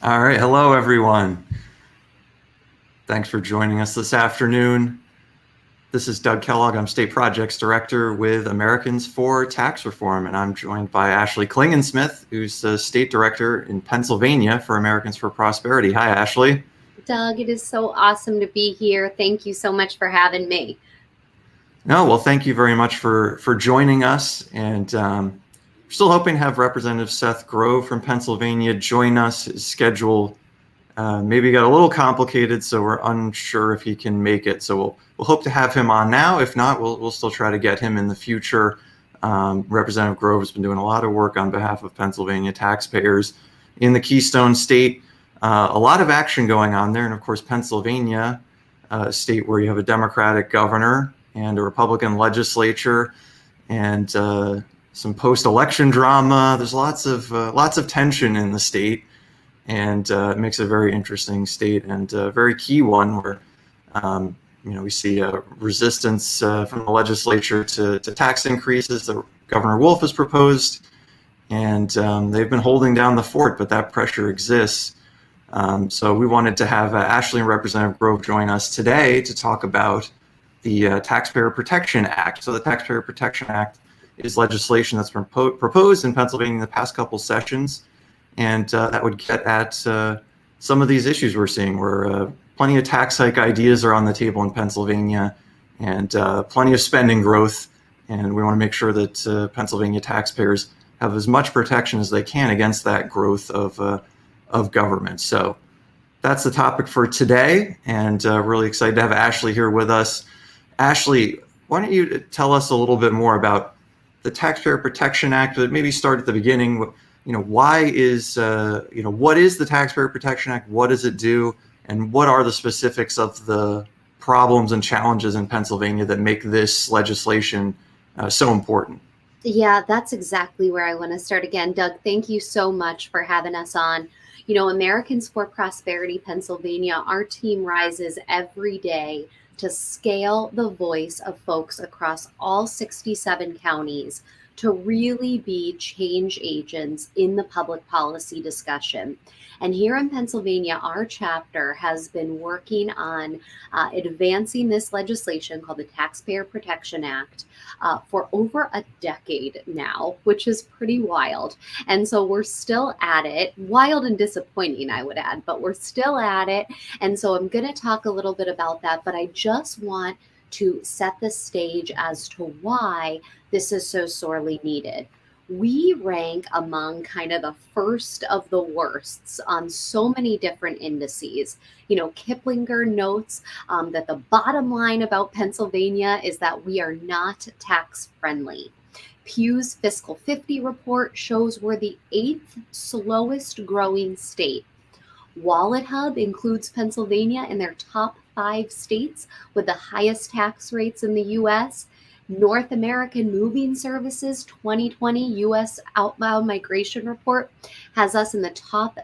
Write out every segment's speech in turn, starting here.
All right. Hello, everyone. Thanks for joining us this afternoon. This is Doug Kellogg. I'm State Projects Director with Americans for Tax Reform, and I'm joined by Ashley Klingensmith, who's the State Director in Pennsylvania for Americans for Prosperity. Hi, Ashley. Doug, it is so awesome to be here. Thank you so much for having me. No, well, thank you very much for joining us. And we're still hoping to have Representative Seth Grove from Pennsylvania join us. His schedule maybe got a little complicated, so we're unsure if he can make it. So we'll hope to have him on now. If not, we'll still try to get him in the future. Representative Grove has been doing a lot of work on behalf of Pennsylvania taxpayers in the Keystone State. A lot of action going on there, and of course, Pennsylvania, a state where you have a Democratic governor and a Republican legislature, and some post-election drama. There's lots of tension in the state. And it makes it a very interesting state and a very key one where, we see resistance from the legislature to tax increases that Governor Wolf has proposed. And they've been holding down the fort, but that pressure exists. So we wanted to have Ashley and Representative Grove join us today to talk about the Taxpayer Protection Act. So the Taxpayer Protection Act is legislation that's been proposed in Pennsylvania in the past couple sessions. And that would get at some of these issues we're seeing, where plenty of tax hike ideas are on the table in Pennsylvania, and plenty of spending growth. And we want to make sure that Pennsylvania taxpayers have as much protection as they can against that growth of government. So that's the topic for today, and really excited to have Ashley here with us. Ashley, why don't you tell us a little bit more about the Taxpayer Protection Act? But maybe start at the beginning. What is the Taxpayer Protection Act? What does it do? And what are the specifics of the problems and challenges in Pennsylvania that make this legislation so important? Yeah, that's exactly where I want to start again. Doug, thank you so much for having us on. Americans for Prosperity Pennsylvania, our team rises every day to scale the voice of folks across all 67 counties to really be change agents in the public policy discussion. And here in Pennsylvania, our chapter has been working on advancing this legislation called the Taxpayer Protection Act for over a decade now, which is pretty wild. And so we're still at it, wild and disappointing, I would add, but we're still at it. And so I'm going to talk a little bit about that, but I just want to set the stage as to why this is so sorely needed. We rank among kind of the first of the worsts on so many different indices. Kiplinger notes that the bottom line about Pennsylvania is that we are not tax friendly. Pew's Fiscal 50 report shows we're the 8th slowest growing state. Wallet Hub includes Pennsylvania in their top 5 states with the highest tax rates in the U.S. North American Moving Services 2020 U.S. outbound migration report has us in the top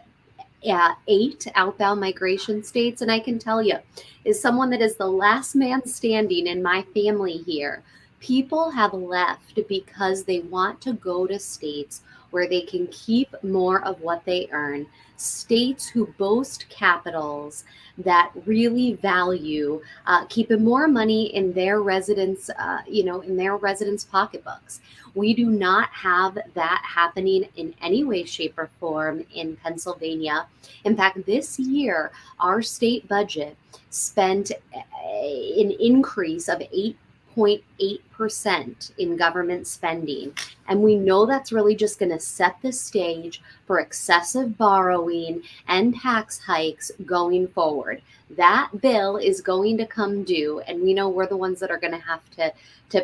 8 outbound migration states. And I can tell you, as someone that is the last man standing in my family here, people have left because they want to go to states where they can keep more of what they earn, states who boast capitals that really value keeping more money in their residents, in their residents' pocketbooks. We do not have that happening in any way, shape, or form in Pennsylvania. In fact, this year, our state budget spent an increase of 8.8% in government spending. And we know that's really just going to set the stage for excessive borrowing and tax hikes going forward. That bill is going to come due, and we know we're the ones that are going to have to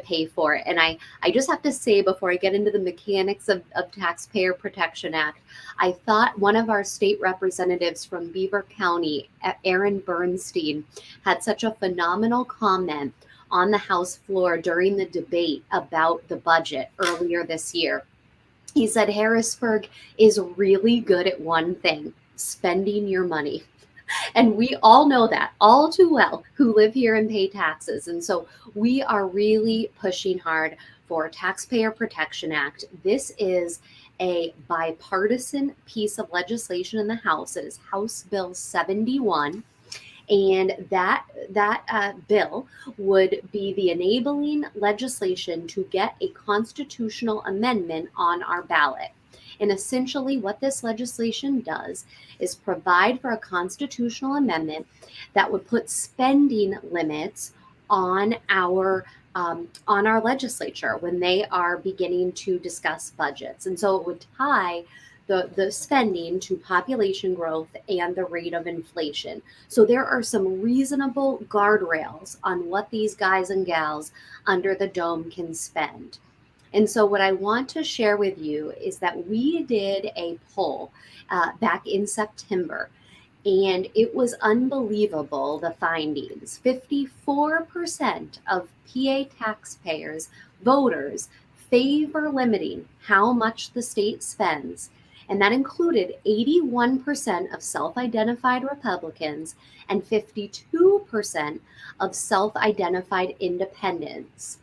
pay for it. And I just have to say, before I get into the mechanics of Taxpayer Protection Act, I thought one of our state representatives from Beaver County, Aaron Bernstein, had such a phenomenal comment on the House floor during the debate about the budget earlier this year. He said Harrisburg is really good at one thing: spending your money. And we all know that all too well who live here and pay taxes. And so we are really pushing hard for Taxpayer Protection Act. This is a bipartisan piece of legislation in the House. It is House Bill 71. And that bill would be the enabling legislation to get a constitutional amendment on our ballot. And essentially, what this legislation does is provide for a constitutional amendment that would put spending limits on our legislature when they are beginning to discuss budgets. And so it would tie the spending to population growth and the rate of inflation. So there are some reasonable guardrails on what these guys and gals under the dome can spend. And so what I want to share with you is that we did a poll back in September, and it was unbelievable, the findings. 54% of PA taxpayers, voters, favor limiting how much the state spends. And that included 81% of self-identified Republicans and 52% of self-identified independents.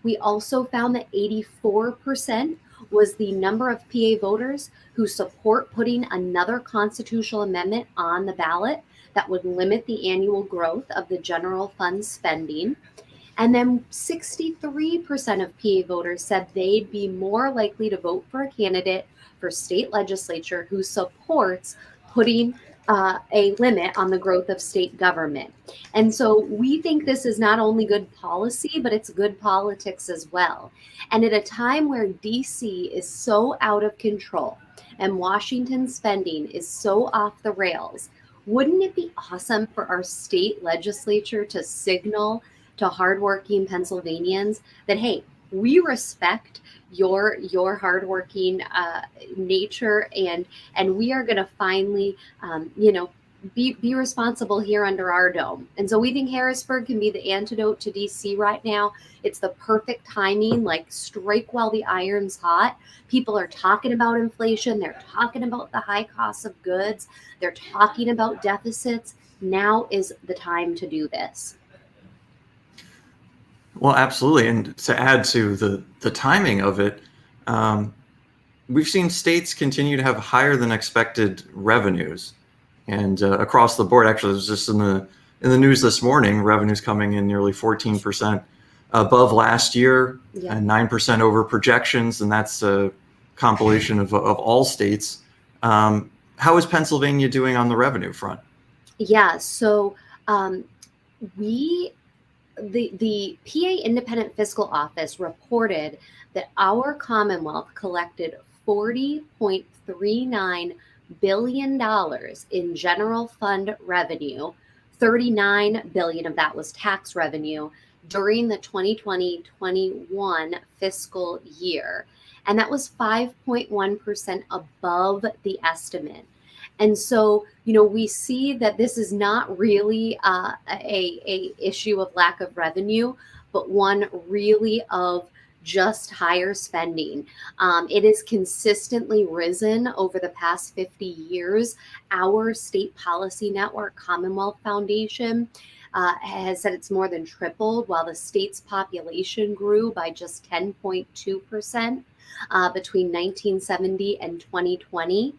We also found that 84% was the number of PA voters who support putting another constitutional amendment on the ballot that would limit the annual growth of the general fund spending. And then 63% of PA voters said they'd be more likely to vote for a candidate for state legislature who supports putting a limit on the growth of state government. And so we think this is not only good policy, but it's good politics as well. And at a time where DC is so out of control and Washington's spending is so off the rails, wouldn't it be awesome for our state legislature to signal to hardworking Pennsylvanians that, hey, we respect your hardworking nature, and we are going to finally, be responsible here under our dome. And so we think Harrisburg can be the antidote to DC right now. It's the perfect timing, like strike while the iron's hot. People are talking about inflation. They're talking about the high costs of goods. They're talking about deficits. Now is the time to do this. Well, absolutely. And to add to the timing of it, we've seen states continue to have higher than expected revenues. And across the board, actually, it was just in the news this morning, revenues coming in nearly 14% above last year, and 9% over projections. And that's a compilation of all states. How is Pennsylvania doing on the revenue front? Yeah, so the PA Independent Fiscal Office reported that our Commonwealth collected $40.39 billion in general fund revenue. $39 billion of that was tax revenue during the 2020-21 fiscal year. And that was 5.1% above the estimate. And so, we see that this is not really a issue of lack of revenue, but one really of just higher spending. It has consistently risen over the past 50 years. Our state policy network, Commonwealth Foundation, has said it's more than tripled, while the state's population grew by just 10.2% between 1970 and 2020.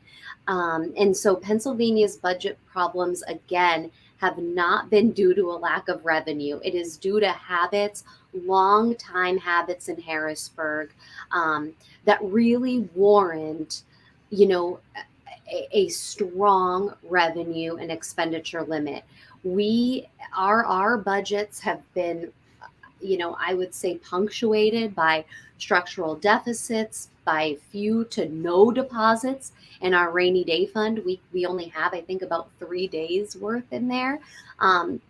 And so Pennsylvania's budget problems, again, have not been due to a lack of revenue. It is due to habits, long-time habits in Harrisburg that really warrant, a strong revenue and expenditure limit. Our budgets have been, I would say punctuated by structural deficits, by few to no deposits in our rainy day fund. We only have, I think, about 3 days worth in there.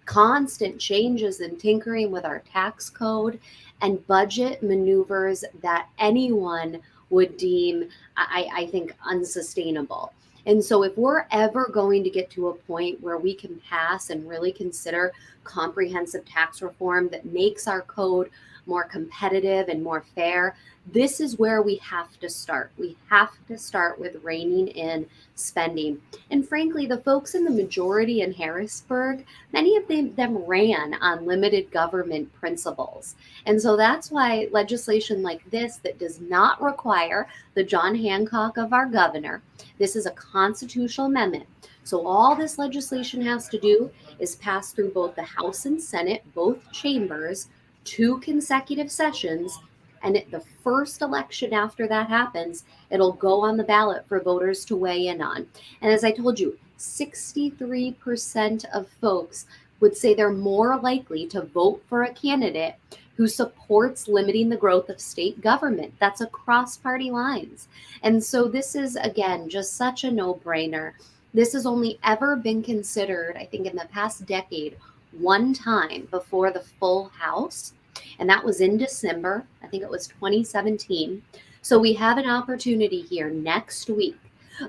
Constant changes and tinkering with our tax code and budget maneuvers that anyone would deem, I think, unsustainable. And so if we're ever going to get to a point where we can pass and really consider comprehensive tax reform that makes our code more competitive, and more fair. This is where we have to start. We have to start with reining in spending. And frankly, the folks in the majority in Harrisburg, many of them ran on limited government principles. And so that's why legislation like this, that does not require the John Hancock of our governor, this is a constitutional amendment. So all this legislation has to do is pass through both the House and Senate, both chambers, 2 consecutive sessions. And at the first election after that happens, it'll go on the ballot for voters to weigh in on. And as I told you, 63% of folks would say they're more likely to vote for a candidate who supports limiting the growth of state government. That's across party lines. And so this is, again, just such a no-brainer. This has only ever been considered, I think, in the past decade, one time before the full House. And that was in December. I think it was 2017. So we have an opportunity here next week.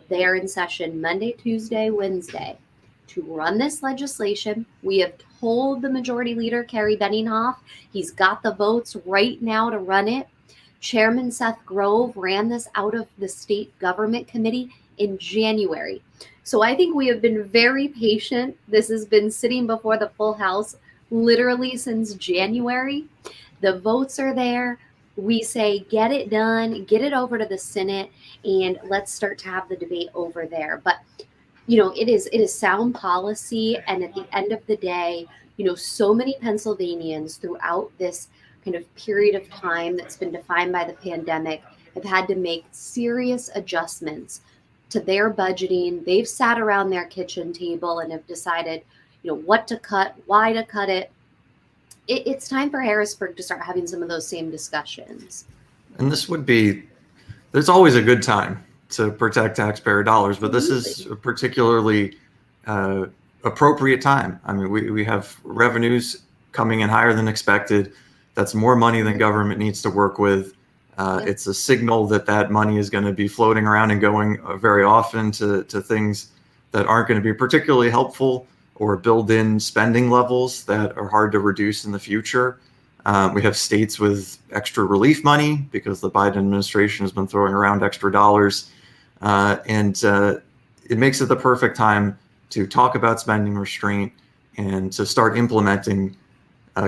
They are in session Monday, Tuesday, Wednesday to run this legislation. We have told the Majority Leader, Kerry Benninghoff, he's got the votes right now to run it. Chairman Seth Grove ran this out of the State Government Committee in January. So I think we have been very patient. This has been sitting before the full House literally since January. The votes are there. We say, get it done, get it over to the Senate, and let's start to have the debate over there. But, it is sound policy. And at the end of the day, so many Pennsylvanians throughout this kind of period of time that's been defined by the pandemic have had to make serious adjustments to their budgeting. They've sat around their kitchen table and have decided, what to cut, why to cut it. It's time for Harrisburg to start having some of those same discussions. And there's always a good time to protect taxpayer dollars, but this is a particularly appropriate time. I mean, we have revenues coming in higher than expected. That's more money than government needs to work with. It's a signal that money is going to be floating around and going very often to things that aren't going to be particularly helpful or build in spending levels that are hard to reduce in the future. We have states with extra relief money because the Biden administration has been throwing around extra dollars. And it makes it the perfect time to talk about spending restraint and to start implementing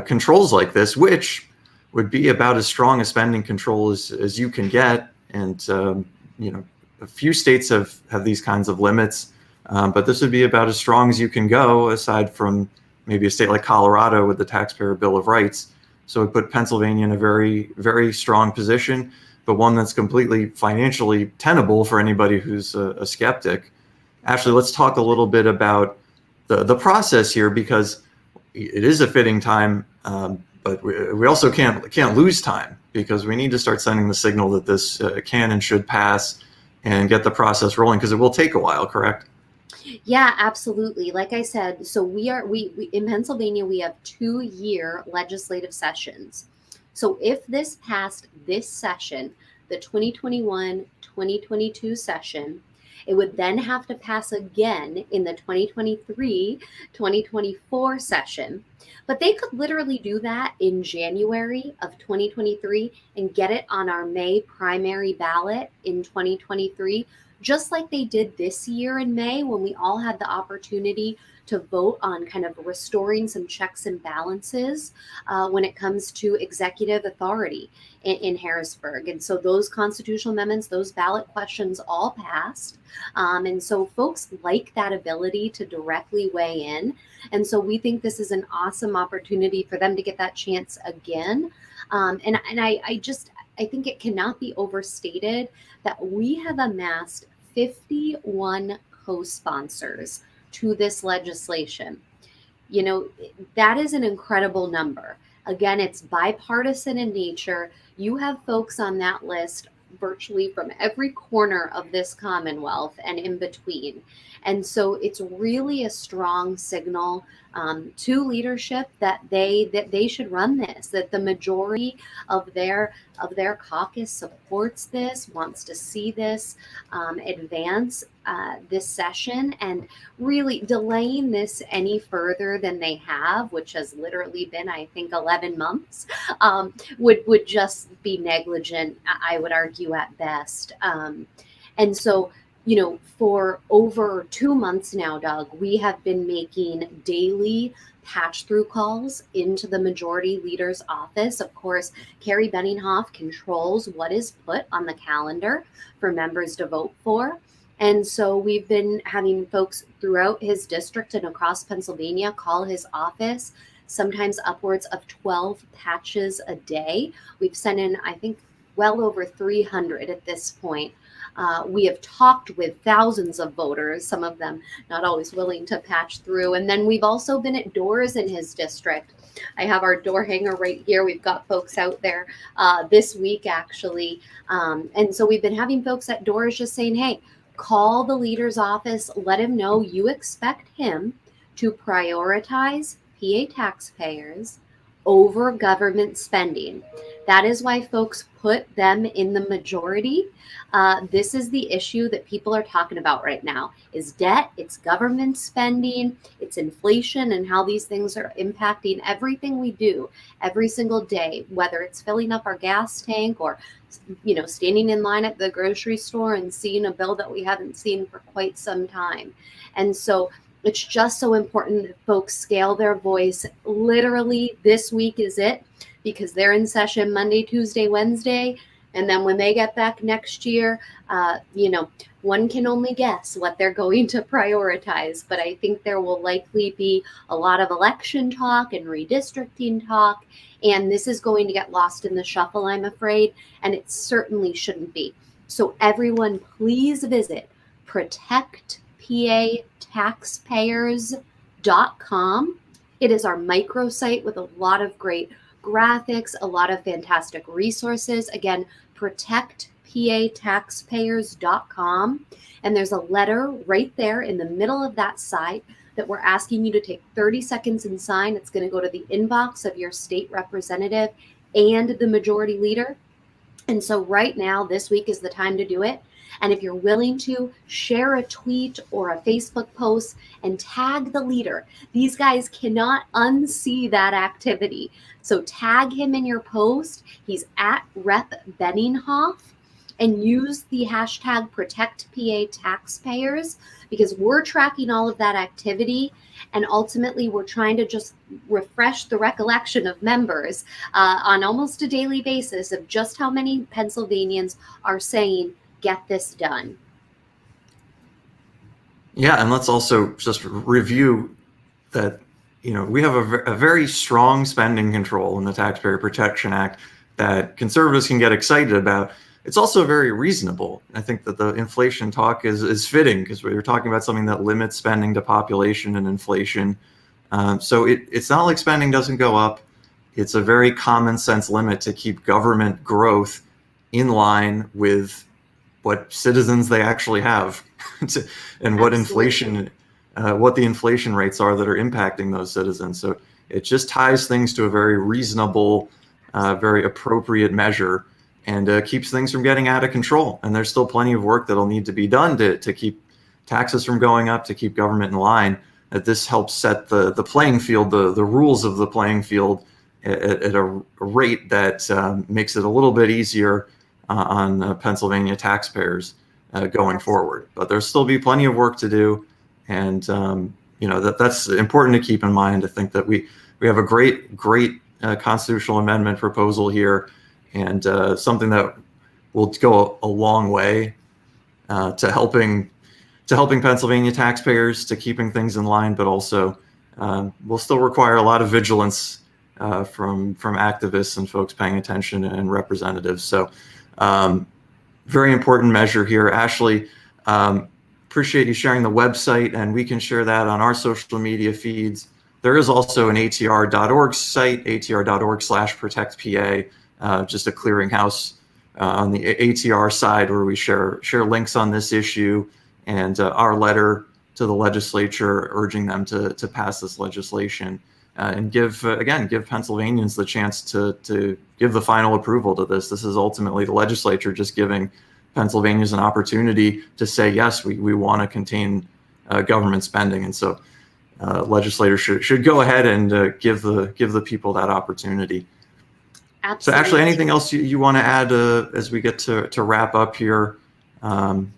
controls like this, which would be about as strong a spending control as you can get. And, a few states have these kinds of limits. But this would be about as strong as you can go, aside from maybe a state like Colorado with the Taxpayer Bill of Rights. So it put Pennsylvania in a very, very strong position, but one that's completely financially tenable for anybody who's a skeptic. Ashley, let's talk a little bit about the process here, because it is a fitting time, but we also can't lose time, because we need to start sending the signal that this can and should pass and get the process rolling, because it will take a while, correct? Yeah, absolutely. Like I said, so we in Pennsylvania, we have 2-year legislative sessions. So if this passed this session, the 2021-2022 session, it would then have to pass again in the 2023-2024 session. But they could literally do that in January of 2023 and get it on our May primary ballot in 2023. Just like they did this year in May, when we all had the opportunity to vote on kind of restoring some checks and balances when it comes to executive authority in Harrisburg. And so those constitutional amendments, those ballot questions all passed. And so folks like that ability to directly weigh in. And so we think this is an awesome opportunity for them to get that chance again. And I think it cannot be overstated that we have amassed 51 co-sponsors to this legislation. That is an incredible number. Again, it's bipartisan in nature. You have folks on that list virtually from every corner of this Commonwealth and in between. And so it's really a strong signal to leadership that they should run this, that the majority of their caucus supports this, wants to see this advance. this session and really delaying this any further than they have, which has literally been, I think, 11 months, would just be negligent, I would argue, at best. And so, for over 2 months now, Doug, we have been making daily patch through calls into the majority leader's office. Of course, Kerry Benninghoff controls what is put on the calendar for members to vote for. And so we've been having folks throughout his district and across Pennsylvania call his office, sometimes upwards of 12 patches a day. We've sent in, I think, well over 300 at this point. We have talked with thousands of voters, some of them not always willing to patch through. And then we've also been at doors in his district. I have our door hanger right here. We've got folks out there this week, actually. And so we've been having folks at doors just saying, hey, call the leader's office, let him know you expect him to prioritize PA taxpayers over government spending. That is why folks put them in the majority. This is the issue that people are talking about right now, is debt, it's government spending, it's inflation, and how these things are impacting everything we do every single day, whether it's filling up our gas tank or standing in line at the grocery store and seeing a bill that we haven't seen for quite some time. And so it's just so important that folks scale their voice. Literally, this week is it, because they're in session Monday, Tuesday, Wednesday. And then when they get back next year, one can only guess what they're going to prioritize. But I think there will likely be a lot of election talk and redistricting talk. And this is going to get lost in the shuffle, I'm afraid. And it certainly shouldn't be. So everyone, please visit protectpataxpayers.com. It is our microsite with a lot of great graphics, a lot of fantastic resources. Again, protectpataxpayers.com. And there's a letter right there in the middle of that site that we're asking you to take 30 seconds and sign. It's going to go to the inbox of your state representative and the majority leader. And so right now, this week is the time to do it. And if you're willing to, share a tweet or a Facebook post and tag the leader. These guys cannot unsee that activity. So tag him in your post. He's at Rep Benninghoff, and use the hashtag #ProtectPATaxpayers, because we're tracking all of that activity. And ultimately, we're trying to just refresh the recollection of members on almost a daily basis of just how many Pennsylvanians are saying, get this done. Yeah, and let's also just review that, we have a very strong spending control in the Taxpayer Protection Act that conservatives can get excited about. It's also very reasonable. I think that the inflation talk is fitting, because we were talking about something that limits spending to population and inflation. So it's not like spending doesn't go up. It's a very common sense limit to keep government growth in line with what citizens they actually have and what what the inflation rates are that are impacting those citizens. So it just ties things to a very reasonable, very appropriate measure, and keeps things from getting out of control. And there's still plenty of work that'll need to be done to keep taxes from going up, to keep government in line. That this helps set the playing field, the rules of the playing field at a rate that makes it a little bit easier on Pennsylvania taxpayers going forward. But there'll still be plenty of work to do, and that's important to keep in mind. I think that we have a great constitutional amendment proposal here, and something that will go a long way to helping Pennsylvania taxpayers, to keeping things in line, but also will still require a lot of vigilance from activists and folks paying attention and representatives. So very important measure here. Ashley, appreciate you sharing the website, and we can share that on our social media feeds. There is also an atr.org site, atr.org/protectpa, just a clearinghouse on the ATR side, where we share links on this issue and our letter to the legislature urging them to pass this legislation, and give Pennsylvanians the chance to give the final approval to this. This is ultimately the legislature just giving Pennsylvania is an opportunity to say, yes, we want to contain government spending. And so legislators should go ahead and give the people that opportunity. Absolutely. So Ashley, anything else you want to add as we get to wrap up here and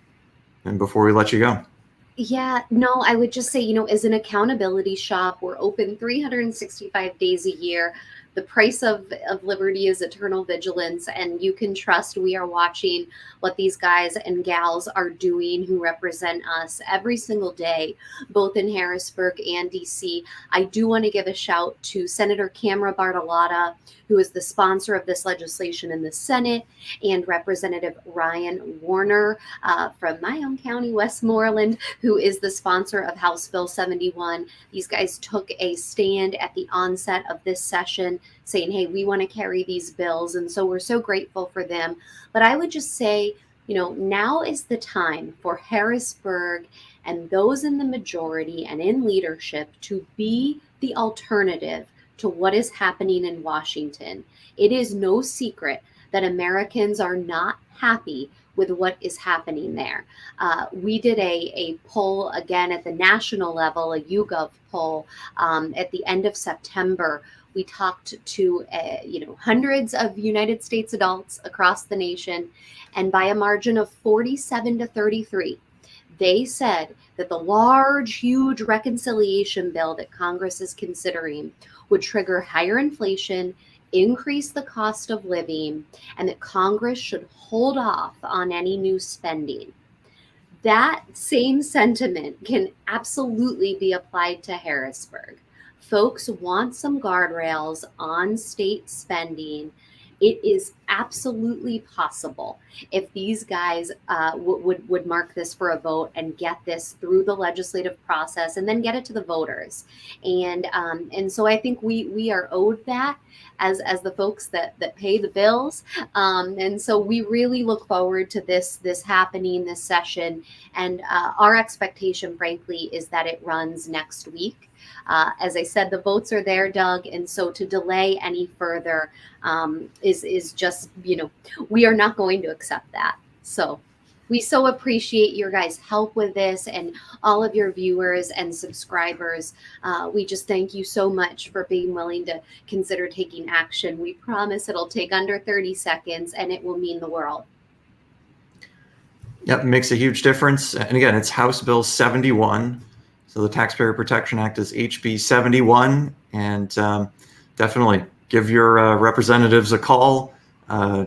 before we let you go? Yeah, no, I would just say, as an accountability shop, we're open 365 days a year. The price of liberty is eternal vigilance, and you can trust we are watching what these guys and gals are doing who represent us every single day, both in Harrisburg and DC. I do want to give a shout to Senator Camera Bartolotta, who is the sponsor of this legislation in the Senate, and Representative Ryan Warner from my own county, Westmoreland, who is the sponsor of House Bill 71. These guys took a stand at the onset of this session saying, hey, we want to carry these bills. And so we're so grateful for them. But I would just say, now is the time for Harrisburg and those in the majority and in leadership to be the alternative to what is happening in Washington. It is no secret that Americans are not happy with what is happening there. We did a poll again at the national level, a YouGov poll at the end of September. We talked to hundreds of United States adults across the nation, and by a margin of 47 to 33, they said that the large, huge reconciliation bill that Congress is considering would trigger higher inflation, increase the cost of living, and that Congress should hold off on any new spending. That same sentiment can absolutely be applied to Harrisburg. Folks want some guardrails on state spending. It is absolutely possible if these guys would mark this for a vote and get this through the legislative process and then get it to the voters. And so I think we are owed that as the folks that pay the bills. And so we really look forward to this happening, this session. And our expectation, frankly, is that it runs next week. As I said, the votes are there, Doug, and so to delay any further is just, we are not going to accept that. So we so appreciate your guys' help with this and all of your viewers and subscribers. We just thank you so much for being willing to consider taking action. We promise it'll take under 30 seconds and it will mean the world. Yep, makes a huge difference. And again, it's House Bill 71. So the Taxpayer Protection Act is HB 71, and definitely give your representatives a call,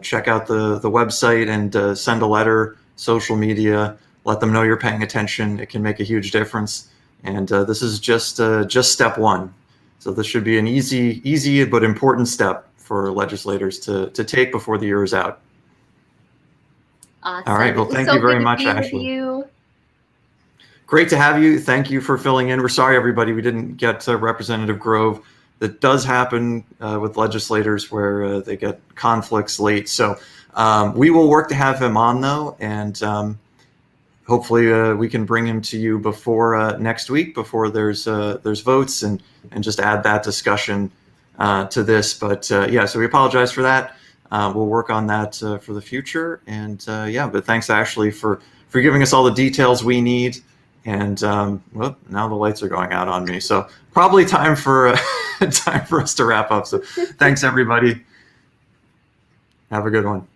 check out the website, and send a letter, social media, let them know you're paying attention. It can make a huge difference. And this is just step one. So this should be an easy but important step for legislators to take before the year is out. Awesome. All right. Well, thank you very much, Ashley. Great to have you. Thank you for filling in. We're sorry, everybody, we didn't get to Representative Grove. That does happen with legislators where they get conflicts late. So we will work to have him on, though, and hopefully we can bring him to you before next week, before there's votes, and just add that discussion to this. But yeah, so we apologize for that. We'll work on that for the future. And yeah, but thanks, Ashley, for giving us all the details we need. And well, now the lights are going out on me, so probably time for us to wrap up. So thanks, everybody. Have a good one.